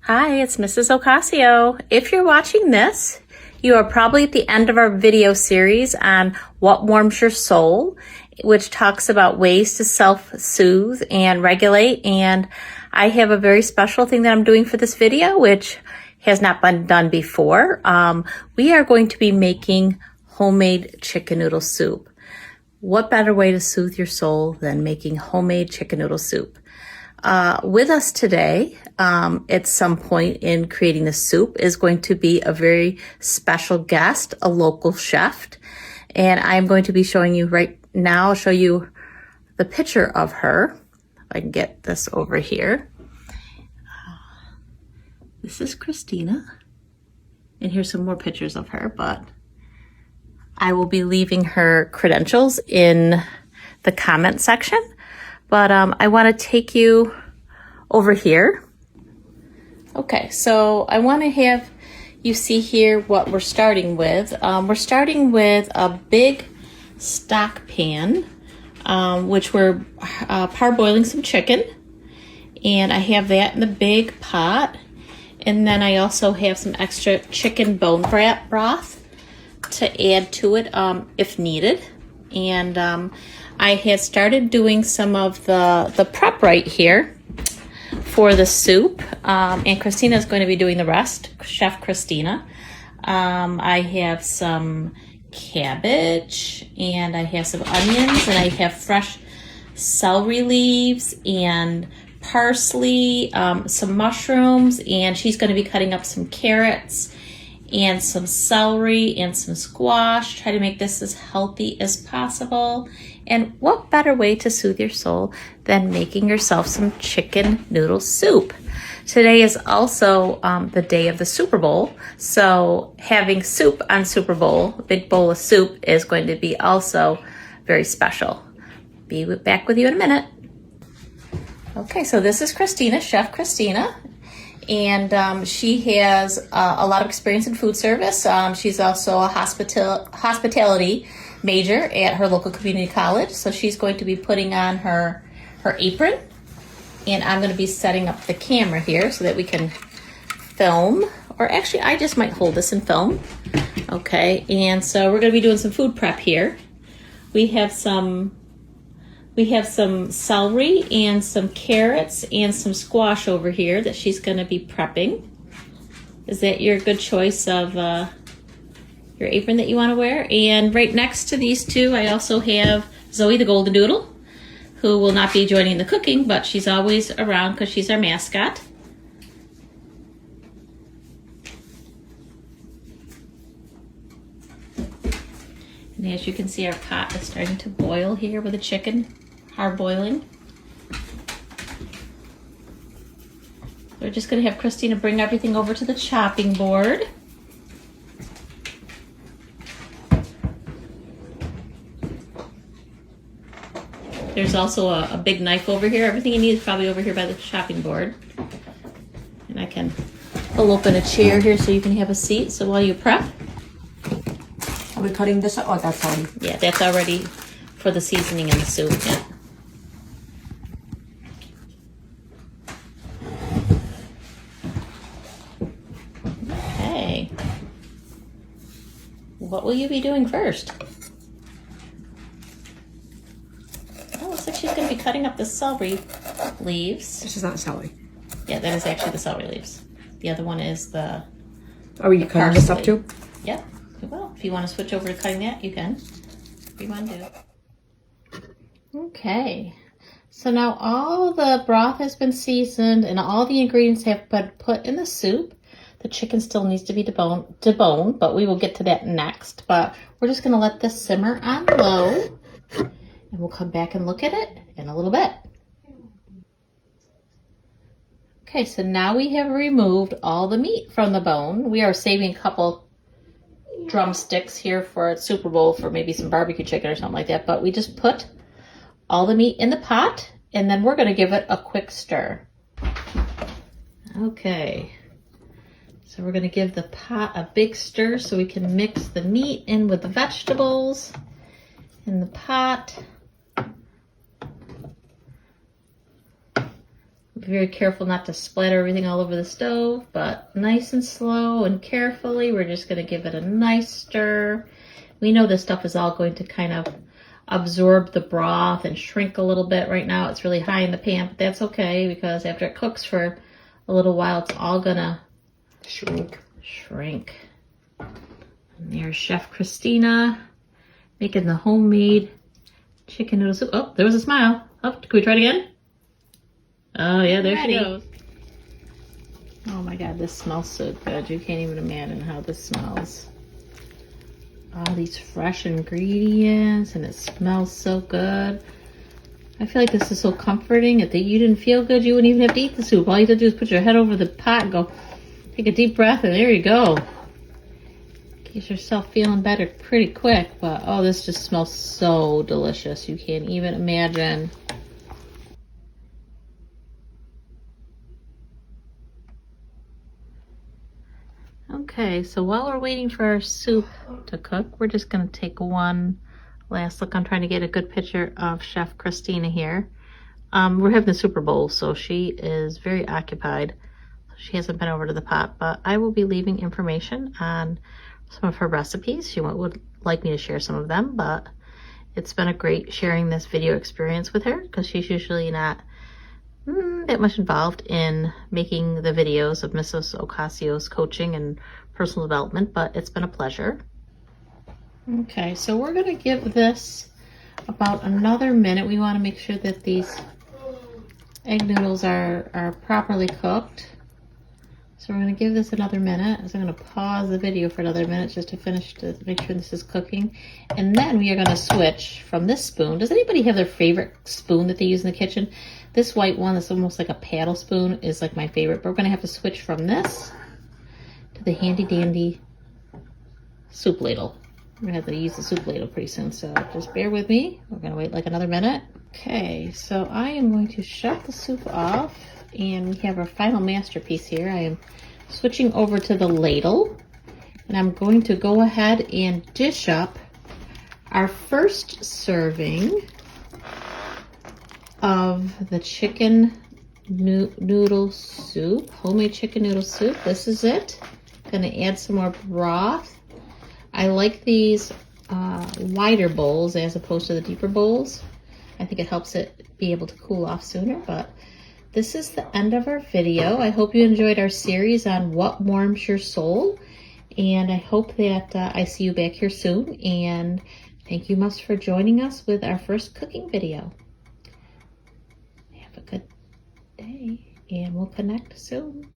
Hi, it's Mrs. Ocasio. If you're watching this, you are probably at the end of our video series on what warms your soul, which talks about ways to self-soothe and regulate. And I have a very special thing that I'm doing for this video, which has not been done before. We are going to be making homemade chicken noodle soup. What better way to soothe your soul than making homemade chicken noodle soup? With us today, at some point in creating the soup, is going to be a very special guest, a local chef. And I'm going to be showing you right now, I'll show you the picture of her. If I can get this over here. This is Cristina. And here's some more pictures of her, but I will be leaving her credentials in the comment section. But I want to take you over here. Okay, so I want to have you see here what we're starting with. We're starting with a big stock pan, which we're parboiling some chicken. And I have that in the big pot. And then I also have some extra chicken bone broth to add to it if needed. And I had started doing some of the prep right here for the soup, and Cristina is going to be doing the rest, Chef Cristina. I have some cabbage, and I have some onions, and I have fresh celery leaves, and parsley, some mushrooms, and she's going to be cutting up some carrots, and some celery, and some squash. Try to make this as healthy as possible. And what better way to soothe your soul than making yourself some chicken noodle soup? Today is also the day of the Super Bowl. So having soup on Super Bowl, a big bowl of soup, is going to be also very special. Be back with you in a minute. Okay, so this is Cristina, Chef Cristina. And she has a lot of experience in food service. She's also a hospitality major at her local community college. So she's going to be putting on her apron. And I'm going to be setting up the camera here so that we can film. Or actually, I just might hold this and film. Okay, and so we're going to be doing some food prep here. We have some celery and some carrots and some squash over here that she's going to be prepping. Is that your good choice of your apron that you want to wear? And right next to these two, I also have Zoe the Golden Doodle, who will not be joining the cooking, but she's always around because she's our mascot. And as you can see, our pot is starting to boil here with the chicken. Hard boiling. We're just going to have Cristina bring everything over to the chopping board. There's also a big knife over here. Everything you need is probably over here by the chopping board. And I can pull open a chair here so you can have a seat. So while you prep. Are we cutting this up? Oh, that's already. Yeah, that's already for the seasoning in the soup. Yeah. Okay. What will you be doing first? Oh, looks like she's going to be cutting up the celery leaves. This is not celery. Yeah, that is actually the celery leaves. The other one is the Are you cutting this up too? Yep. Well, if you want to switch over to cutting that, you can. If you want to do it. Okay. So now all the broth has been seasoned and all the ingredients have been put in the soup. The chicken still needs to be deboned, but we will get to that next. But we're just going to let this simmer on low. And we'll come back and look at it in a little bit. Okay, so now we have removed all the meat from the bone. We are saving a couple drumsticks here for a Super Bowl for maybe some barbecue chicken or something like that. But we just put all the meat in the pot, and then we're going to give it a quick stir. Okay. So we're going to give the pot a big stir so we can mix the meat in with the vegetables in the pot. very careful not to splatter everything all over the stove, but nice and slow and carefully, we're just gonna give it a nice stir. We know this stuff is all going to kind of absorb the broth and shrink a little bit. Right now it's really high in the pan, but that's okay because after it cooks for a little while, it's all gonna shrink. And there's Chef Cristina making the homemade chicken noodle soup. Oh, there was a smile. Oh, can we try it again? Oh yeah, there she goes. Oh my God, this smells so good. You can't even imagine how this smells. All these fresh ingredients, and it smells so good. I feel like this is so comforting. If you didn't feel good, you wouldn't even have to eat the soup. All you have to do is put your head over the pot and go, take a deep breath, and there you go. Get yourself feeling better pretty quick. But oh, this just smells so delicious. You can't even imagine. Okay, so while we're waiting for our soup to cook, we're just gonna take one last look. I'm trying to get a good picture of Chef Cristina here. We're having the Super Bowl, so she is very occupied. She hasn't been over to the pot, but I will be leaving information on some of her recipes. She would like me to share some of them, but it's been a great sharing this video experience with her because she's usually not that much involved in making the videos of Mrs. Ocasio's coaching and personal development, but it's been a pleasure. Okay, so we're gonna give this about another minute. We wanna make sure that these egg noodles are properly cooked. So we're gonna give this another minute. So I'm gonna pause the video for another minute just to finish to make sure this is cooking. And then we are gonna switch from this spoon. Does anybody have their favorite spoon that they use in the kitchen? This white one that's almost like a paddle spoon is like my favorite, but we're gonna have to switch from this to the handy dandy soup ladle. We're gonna have to use the soup ladle pretty soon, so just bear with me. We're gonna wait like another minute. Okay, so I am going to shut the soup off, and we have our final masterpiece here. I am switching over to the ladle, and I'm going to go ahead and dish up our first serving of the chicken noodle soup, homemade chicken noodle soup. This is it. Gonna add some more broth. I like these wider bowls as opposed to the deeper bowls. I think it helps it be able to cool off sooner, but this is the end of our video. I hope you enjoyed our series on what warms your soul, and I hope that I see you back here soon, and thank you much for joining us with our first cooking video. Have a good day, and we'll connect soon.